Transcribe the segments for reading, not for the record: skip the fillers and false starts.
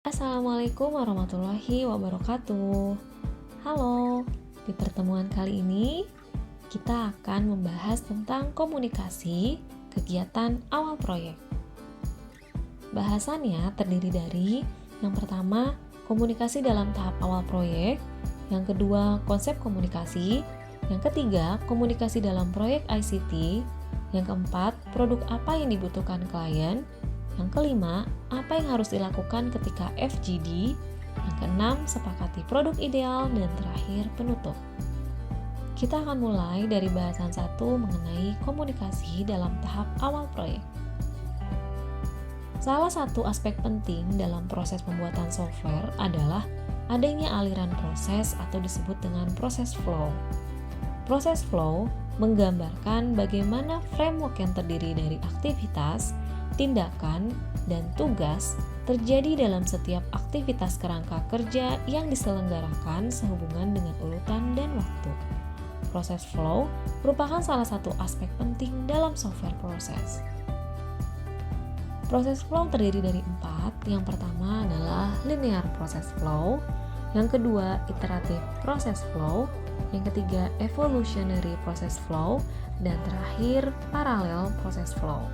Assalamualaikum warahmatullahi wabarakatuh. Halo, di pertemuan kali ini kita akan membahas tentang komunikasi kegiatan awal proyek. Bahasannya terdiri dari yang pertama, komunikasi dalam tahap awal proyek, yang kedua, konsep komunikasi, yang ketiga, komunikasi dalam proyek ICT, yang keempat, produk apa yang dibutuhkan klien, yang kelima, apa yang harus dilakukan ketika FGD, yang keenam, sepakati produk ideal, dan terakhir, penutup. Kita akan mulai dari bahasan 1 mengenai komunikasi dalam tahap awal proyek. Salah satu aspek penting dalam proses pembuatan software adalah adanya aliran proses atau disebut dengan proses flow. Proses flow menggambarkan bagaimana framework yang terdiri dari aktivitas, tindakan, dan tugas terjadi dalam setiap aktivitas kerangka kerja yang diselenggarakan sehubungan dengan urutan dan waktu. Proses flow merupakan salah satu aspek penting dalam software proses. Proses flow terdiri dari 4. Yang pertama adalah linear process flow, yang kedua iterative process flow, yang ketiga evolutionary process flow, dan terakhir parallel process flow.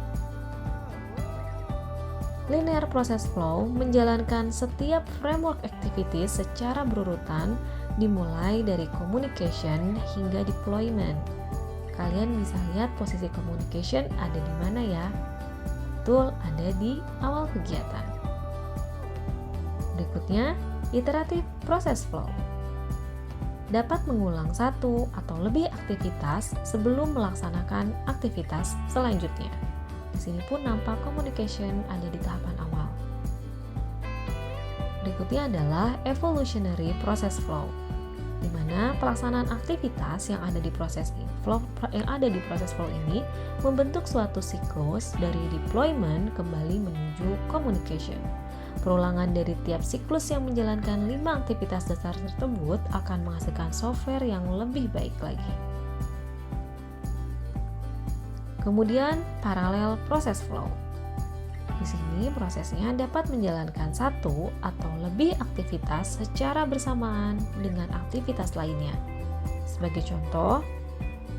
Linear process flow menjalankan setiap framework activities secara berurutan dimulai dari communication hingga deployment. Kalian bisa lihat posisi communication ada di mana ya? Betul, ada di awal kegiatan. Berikutnya, iterative process flow. Dapat mengulang satu atau lebih aktivitas sebelum melaksanakan aktivitas selanjutnya. Di sini pun nampak communication ada di tahapan awal. Berikutnya adalah evolutionary process flow, di mana pelaksanaan aktivitas yang ada di proses flow ini membentuk suatu siklus dari deployment kembali menuju communication. Perulangan dari tiap siklus yang menjalankan 5 aktivitas dasar tersebut akan menghasilkan software yang lebih baik lagi. Kemudian, parallel process flow. Di sini prosesnya dapat menjalankan satu atau lebih aktivitas secara bersamaan dengan aktivitas lainnya. Sebagai contoh,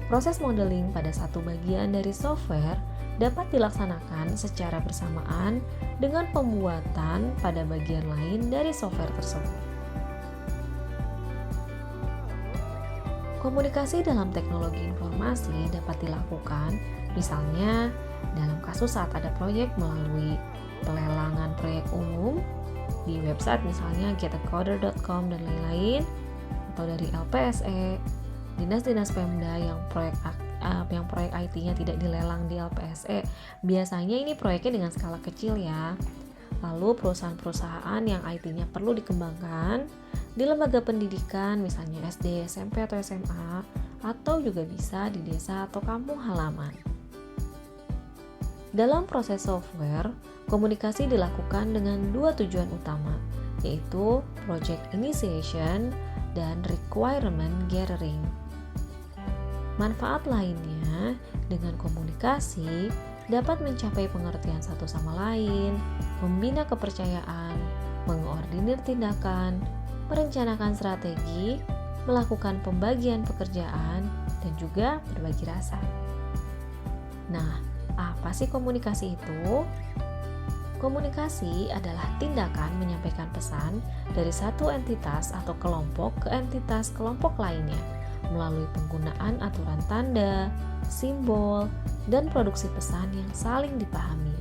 proses modeling pada satu bagian dari software dapat dilaksanakan secara bersamaan dengan pembuatan pada bagian lain dari software tersebut. Komunikasi dalam teknologi informasi dapat dilakukan misalnya dalam kasus saat ada proyek melalui pelelangan proyek umum di website misalnya getacoder.com dan lain-lain, atau dari LPSE, dinas-dinas Pemda yang proyek IT-nya tidak dilelang di LPSE. Biasanya ini proyeknya dengan skala kecil ya. Lalu perusahaan-perusahaan yang IT-nya perlu dikembangkan di lembaga pendidikan misalnya SD, SMP, atau SMA, atau juga bisa di desa atau kampung halaman. Dalam proses software, komunikasi dilakukan dengan 2 tujuan utama, yaitu project initiation dan requirement gathering. Manfaat lainnya, dengan komunikasi dapat mencapai pengertian satu sama lain, membina kepercayaan, mengordinir tindakan, merencanakan strategi, melakukan pembagian pekerjaan, dan juga berbagi rasa. Nah, apa sih komunikasi itu? Komunikasi adalah tindakan menyampaikan pesan dari satu entitas atau kelompok ke entitas kelompok lainnya melalui penggunaan aturan tanda, simbol, dan produksi pesan yang saling dipahami.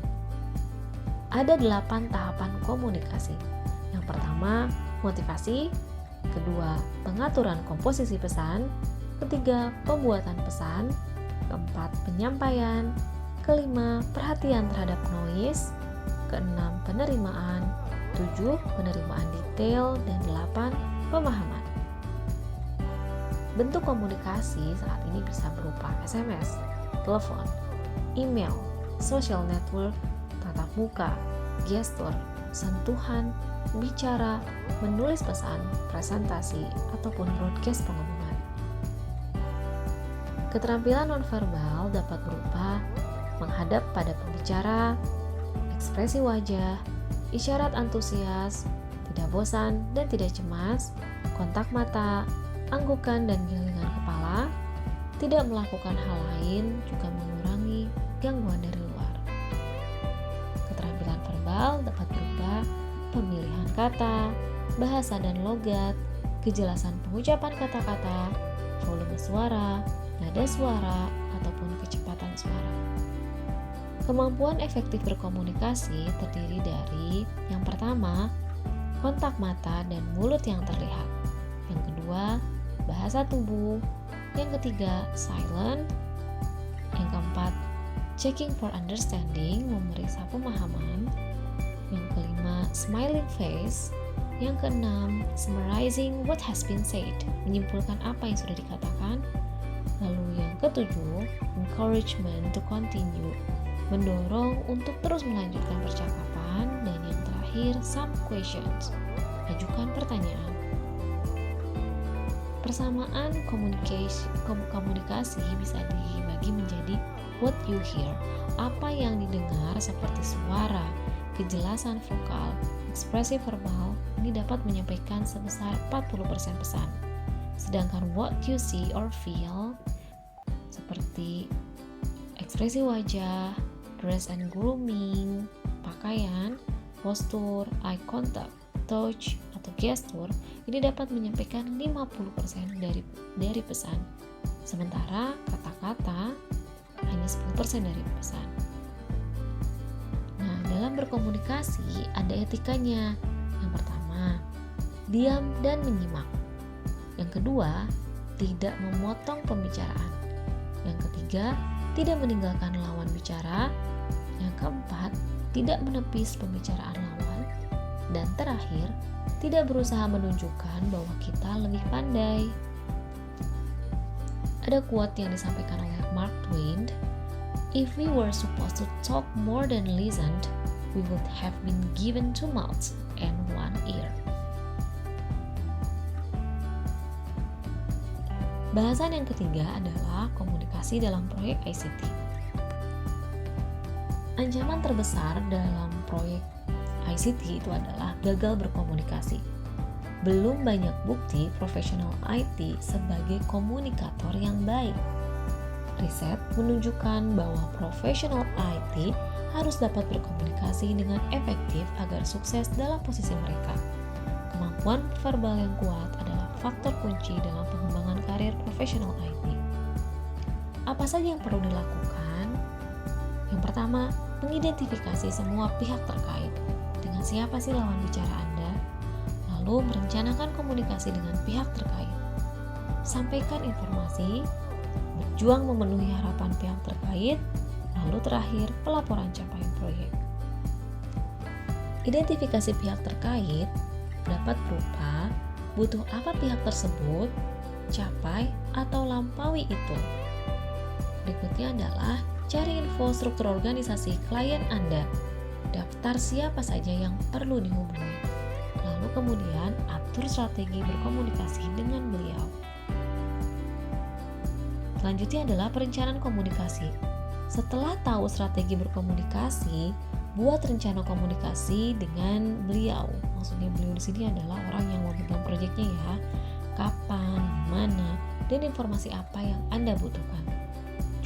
Ada 8 tahapan komunikasi. Yang pertama, motivasi, kedua, pengaturan komposisi pesan, ketiga, pembuatan pesan, keempat, penyampaian, kelima, perhatian terhadap noise, keenam, penerimaan, 7, penerimaan detail, dan 8, pemahaman. Bentuk komunikasi saat ini bisa berupa SMS, telepon, email, social network, tatap muka, gestur, sentuhan, bicara, menulis pesan, presentasi, ataupun broadcast pengumuman. Keterampilan nonverbal dapat berupa menghadap pada pembicara, ekspresi wajah, isyarat antusias, tidak bosan dan tidak cemas, kontak mata, anggukan dan gelengan kepala, tidak melakukan hal lain juga mengurangi gangguan dari luar. Keterampilan verbal dapat berupa pemilihan kata, bahasa dan logat, kejelasan pengucapan kata-kata, volume suara, nada suara, ataupun kecepatan suara. Kemampuan efektif berkomunikasi terdiri dari yang pertama, kontak mata dan mulut yang terlihat. Yang kedua, bahasa tubuh. Yang ketiga, silent. Yang keempat, checking for understanding, memeriksa pemahaman. Yang kelima, smiling face. Yang keenam, summarizing what has been said, menyimpulkan apa yang sudah dikatakan. Lalu yang ketujuh, encouragement to continue, mendorong untuk terus melanjutkan percakapan. Dan yang terakhir, some questions, ajukan pertanyaan. Persamaan komunikasi bisa dibagi menjadi what you hear, apa yang didengar seperti suara, kejelasan vokal, ekspresi verbal, ini dapat menyampaikan sebesar 40% pesan. Sedangkan what you see or feel seperti ekspresi wajah, dress and grooming, pakaian, postur, eye contact, touch, atau gestur, ini dapat menyampaikan 50% dari pesan. Sementara kata-kata hanya 10% dari pesan. Nah, dalam berkomunikasi ada etikanya. Yang pertama, diam dan menyimak. Yang kedua, tidak memotong pembicaraan. Yang ketiga, tidak meninggalkan lawan bicara. Yang keempat, tidak menepis pembicaraan lawan. Dan terakhir, tidak berusaha menunjukkan bahwa kita lebih pandai. Ada quote yang disampaikan oleh Mark Twain, "If we were supposed to talk more than listened, we would have been given 2 mouths and 1 ear." Bahasan yang ketiga adalah komunikasi dalam proyek ICT. Ancaman terbesar dalam proyek ICT itu adalah gagal berkomunikasi. Belum banyak bukti profesional IT sebagai komunikator yang baik. Riset menunjukkan bahwa profesional IT harus dapat berkomunikasi dengan efektif agar sukses dalam posisi mereka. Kemampuan verbal yang kuat adalah faktor kunci dalam pengembangan karir profesional IT. Apa saja yang perlu dilakukan? Yang pertama, mengidentifikasi semua pihak terkait. Dengan siapa sih lawan bicara Anda? Lalu merencanakan komunikasi dengan pihak terkait. Sampaikan informasi, berjuang memenuhi harapan pihak terkait, lalu terakhir pelaporan capaian proyek. Identifikasi pihak terkait dapat berupa butuh apa pihak tersebut, capai atau lampaui itu. Berikutnya adalah cari info struktur organisasi klien Anda, daftar siapa saja yang perlu dihubungi, lalu kemudian atur strategi berkomunikasi dengan beliau. Selanjutnya adalah perencanaan komunikasi. Setelah tahu strategi berkomunikasi, buat rencana komunikasi dengan beliau. Maksudnya beliau di sini adalah orang yang memegang proyeknya ya. Kapan, mana, dan informasi apa yang Anda butuhkan.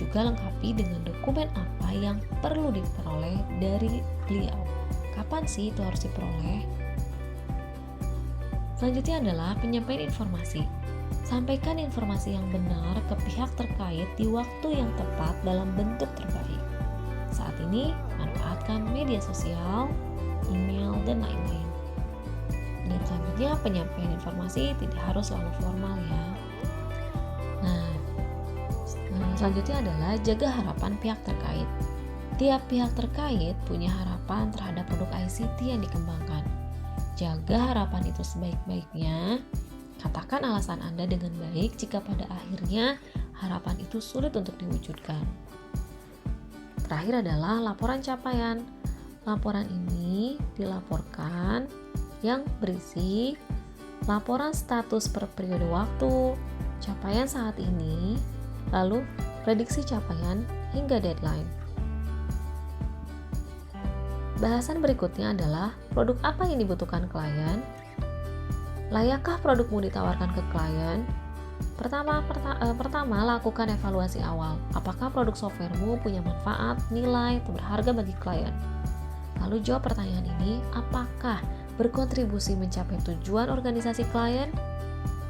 Juga lengkapi dengan dokumen apa yang perlu diperoleh dari beliau. Kapan sih itu harus diperoleh? Selanjutnya adalah penyampaian informasi. Sampaikan informasi yang benar ke pihak terkait di waktu yang tepat dalam bentuk terbaik. Saat ini, manfaatkan media sosial, email, dan lain-lain. Dan selanjutnya, penyampaian informasi tidak harus selalu formal ya. Nah, selanjutnya adalah jaga harapan pihak terkait. Tiap pihak terkait punya harapan terhadap produk ICT yang dikembangkan. Jaga harapan itu sebaik-baiknya. Katakan alasan Anda dengan baik jika pada akhirnya harapan itu sulit untuk diwujudkan. Terakhir adalah laporan capaian. Laporan ini dilaporkan yang berisi laporan status per periode waktu, capaian saat ini, lalu prediksi capaian hingga deadline. Bahasan berikutnya adalah produk apa yang dibutuhkan klien? Layakkah produkmu ditawarkan ke klien? Pertama, lakukan evaluasi awal. Apakah produk softwaremu punya manfaat, nilai, atau berharga bagi klien? Lalu jawab pertanyaan ini, apakah berkontribusi mencapai tujuan organisasi klien?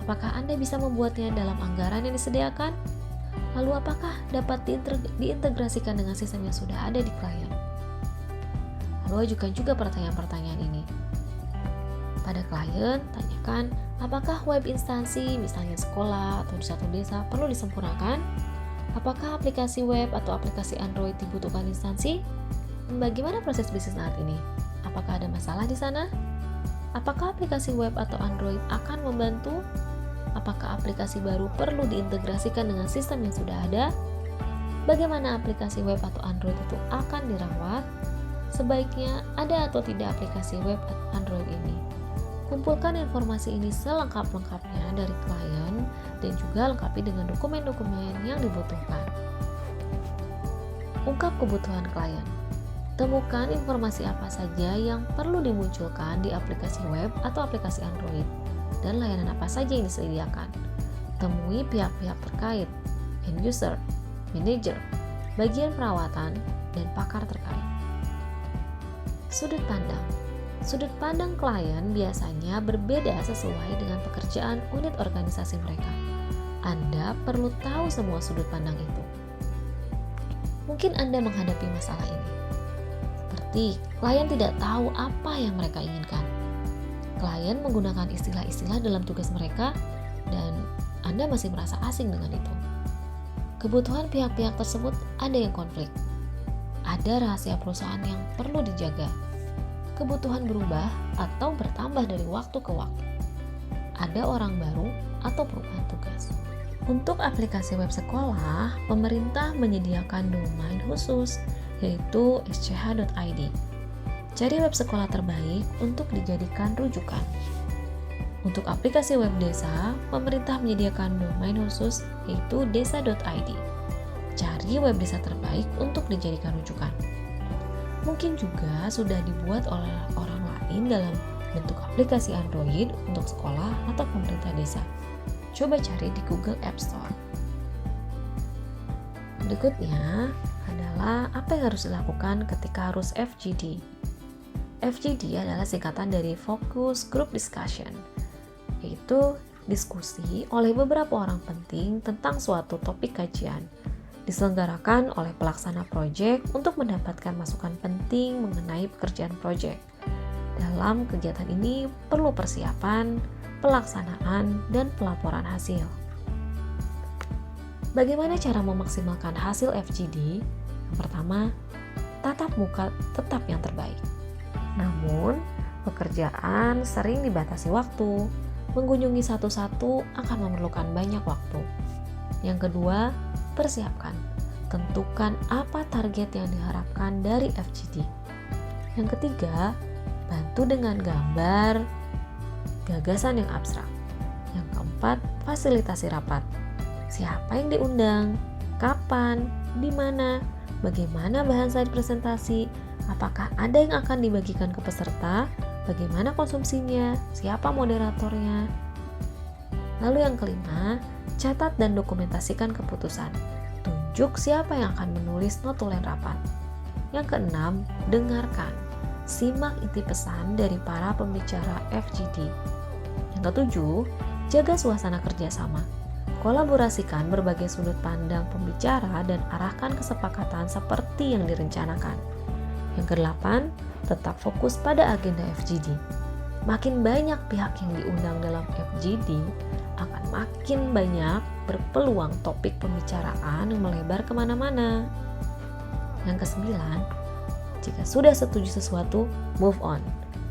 Apakah Anda bisa membuatnya dalam anggaran yang disediakan? Lalu apakah dapat diintegrasikan dengan sistem yang sudah ada di klien? Lalu ajukan juga pertanyaan-pertanyaan ini. Pada klien, tanyakan apakah web instansi, misalnya sekolah atau di satu desa, perlu disempurnakan? Apakah aplikasi web atau aplikasi Android dibutuhkan instansi? Bagaimana proses bisnis saat ini? Apakah ada masalah di sana? Apakah aplikasi web atau Android akan membantu? Apakah aplikasi baru perlu diintegrasikan dengan sistem yang sudah ada? Bagaimana aplikasi web atau Android itu akan dirawat? Sebaiknya ada atau tidak aplikasi web atau Android ini? Kumpulkan informasi ini selengkap-lengkapnya dari klien dan juga lengkapi dengan dokumen-dokumen yang dibutuhkan. Ungkap kebutuhan klien. Temukan informasi apa saja yang perlu dimunculkan di aplikasi web atau aplikasi Android dan layanan apa saja yang disediakan. Temui pihak-pihak terkait, end user, manager, bagian perawatan, dan pakar terkait. Sudut pandang. Sudut pandang klien biasanya berbeda sesuai dengan pekerjaan unit organisasi mereka. Anda perlu tahu semua sudut pandang itu. Mungkin Anda menghadapi masalah ini. Seperti klien tidak tahu apa yang mereka inginkan. Klien menggunakan istilah-istilah dalam tugas mereka dan Anda masih merasa asing dengan itu. Kebutuhan pihak-pihak tersebut ada yang konflik. Ada rahasia perusahaan yang perlu dijaga. Kebutuhan berubah atau bertambah dari waktu ke waktu. Ada orang baru atau perubahan tugas. Untuk aplikasi web sekolah, pemerintah menyediakan domain khusus yaitu sch.id. Cari web sekolah terbaik untuk dijadikan rujukan. Untuk aplikasi web desa, pemerintah menyediakan domain khusus yaitu desa.id. Cari web desa terbaik untuk dijadikan rujukan. Mungkin juga sudah dibuat oleh orang lain dalam bentuk aplikasi Android untuk sekolah atau pemerintah desa. Coba cari di Google App Store. Berikutnya adalah apa yang harus dilakukan ketika harus FGD. FGD adalah singkatan dari Focus Group Discussion, yaitu diskusi oleh beberapa orang penting tentang suatu topik kajian. Diselenggarakan oleh pelaksana proyek untuk mendapatkan masukan penting mengenai pekerjaan proyek. Dalam kegiatan ini perlu persiapan, pelaksanaan, dan pelaporan hasil. Bagaimana cara memaksimalkan hasil FGD? Yang pertama, tatap muka tetap yang terbaik. Namun, pekerjaan sering dibatasi waktu. Mengunjungi satu-satu akan memerlukan banyak waktu. Yang kedua, persiapkan. Tentukan apa target yang diharapkan dari FGD. Yang ketiga, bantu dengan gambar, gagasan yang abstrak. Yang keempat, fasilitasi rapat. Siapa yang diundang, kapan, di mana, bagaimana bahan slide presentasi, apakah ada yang akan dibagikan ke peserta, bagaimana konsumsinya, siapa moderatornya. Lalu yang kelima, catat dan dokumentasikan keputusan. Tunjuk siapa yang akan menulis notulen rapat. Yang keenam, dengarkan. Simak inti pesan dari para pembicara FGD. Yang ketujuh, jaga suasana kerjasama. Kolaborasikan berbagai sudut pandang pembicara dan arahkan kesepakatan seperti yang direncanakan. Yang kedelapan, tetap fokus pada agenda FGD. Makin banyak pihak yang diundang dalam FGD, akan makin banyak berpeluang topik pembicaraan yang melebar kemana-mana. Yang kesembilan, jika sudah setuju sesuatu, move on.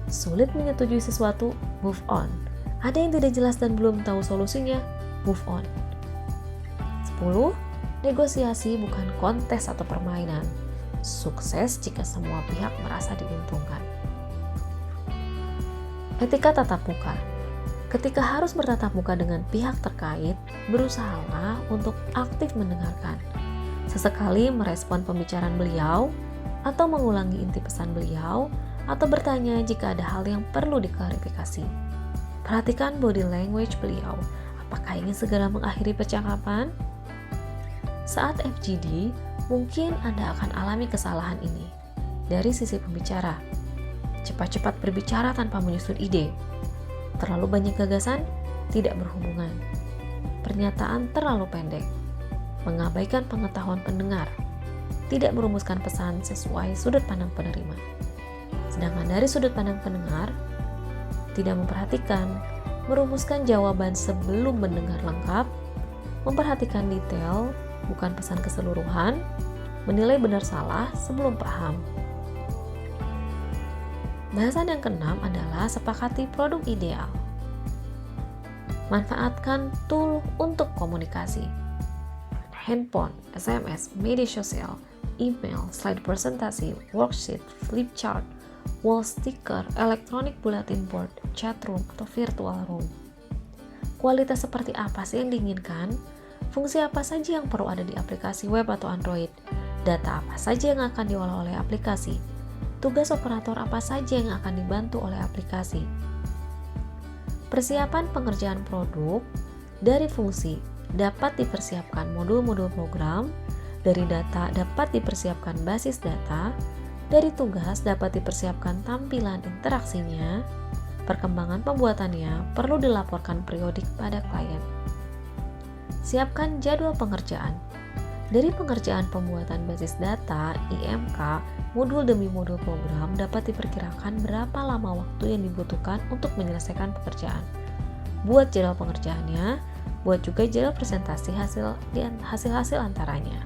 Sulit menyetujui sesuatu, move on. Ada yang tidak jelas dan belum tahu solusinya, move on. 10. Negosiasi bukan kontes atau permainan. Sukses jika semua pihak merasa diuntungkan. Etika tatap muka. Ketika harus bertatap muka dengan pihak terkait, berusahalah untuk aktif mendengarkan. Sesekali merespon pembicaraan beliau, atau mengulangi inti pesan beliau, atau bertanya jika ada hal yang perlu diklarifikasi. Perhatikan body language beliau. Apakah ingin segera mengakhiri percakapan? Saat FGD, mungkin Anda akan alami kesalahan ini. Dari sisi pembicara, cepat-cepat berbicara tanpa menyusun ide. Terlalu banyak gagasan, tidak berhubungan. Pernyataan terlalu pendek, mengabaikan pengetahuan pendengar, tidak merumuskan pesan sesuai sudut pandang penerima. Sedangkan dari sudut pandang pendengar, tidak memperhatikan, merumuskan jawaban sebelum mendengar lengkap, memperhatikan detail, bukan pesan keseluruhan, menilai benar salah sebelum paham. Bahasan yang keenam adalah sepakati produk ideal. Manfaatkan tool untuk komunikasi. Handphone, SMS, media sosial, email, slide presentasi, worksheet, flip chart, wall sticker, electronic bulletin board, chat room, atau virtual room. Kualitas seperti apa sih yang diinginkan? Fungsi apa saja yang perlu ada di aplikasi web atau Android? Data apa saja yang akan diolah oleh aplikasi? Tugas operator apa saja yang akan dibantu oleh aplikasi? Persiapan pengerjaan produk. Dari fungsi dapat dipersiapkan modul-modul program, dari data dapat dipersiapkan basis data, dari tugas dapat dipersiapkan tampilan interaksinya, perkembangan pembuatannya perlu dilaporkan periodik pada klien. Siapkan jadwal pengerjaan. Dari pengerjaan pembuatan basis data, IMK, modul demi modul program dapat diperkirakan berapa lama waktu yang dibutuhkan untuk menyelesaikan pekerjaan. Buat jadwal pengerjaannya, buat juga jadwal presentasi hasil-hasil antaranya.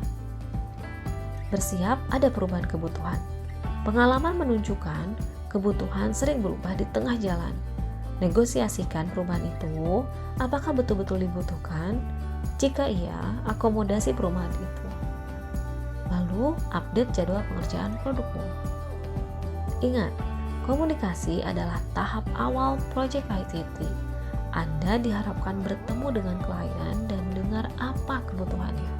Bersiap ada perubahan kebutuhan. Pengalaman menunjukkan kebutuhan sering berubah di tengah jalan. Negosiasikan perubahan itu, apakah betul-betul dibutuhkan? Jika iya, akomodasi perubahan itu. Lalu, update jadwal pengerjaan produkmu. Ingat, komunikasi adalah tahap awal project ICT. Anda diharapkan bertemu dengan klien dan dengar apa kebutuhannya.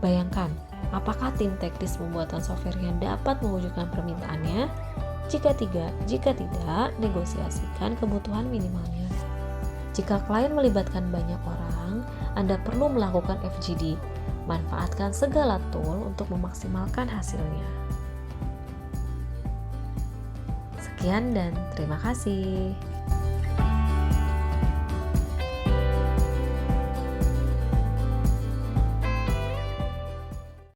Bayangkan, apakah tim teknis pembuatan softwarenya dapat mewujudkan permintaannya? Jika tidak, negosiasikan kebutuhan minimalnya. Jika klien melibatkan banyak orang, Anda perlu melakukan FGD. Manfaatkan segala tool untuk memaksimalkan hasilnya. Sekian dan terima kasih.